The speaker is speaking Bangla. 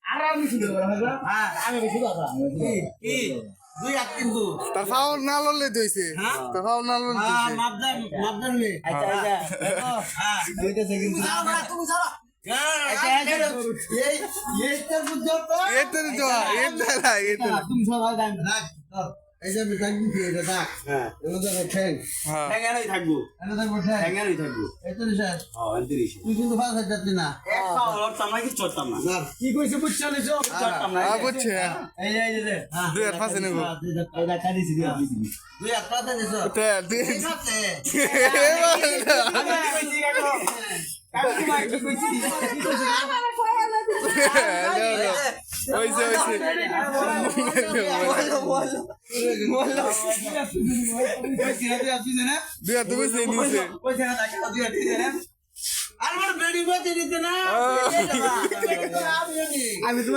আর আমি শুনে হ্যাঁ আমি বেশি কথা কি দুই হাত কিন্তু তার ফাউল না লড়লে দইছে তার ফাউল না লড়লে হ্যাঁ দইছে মাপদান মে আচ্ছা আচ্ছা হ্যাঁ দুইটাছে কিন্তু তুমি ছাড়া এটা তো এটা তুমি সবাই দাম রাখ এই যে মিটাই দিছি এটা দাগ হ্যাঁ এগুলো তো ঠ্যাং হ্যাঁ ঠ্যাঙেরই থাকবো এটা থাকবো ঠ্যাঙেরই থাকবো এটা রিসার্চ হ্যাঁ এন্ত্রিশ তুই কিন্তু ফাস যাচ্ছিস না এক পাও লড়তাম না কি চড়তাম না কি কইছে বুঝছ না চড়তাম না বুঝছে এই যে হ্যাঁ দুই হাত ফাঁসে নেবো এটা কাটিছি দুই হাত পাতে দিছো দুই এই সাথে হইছে দুই হাত বুঝছে নিছে আমি তোমার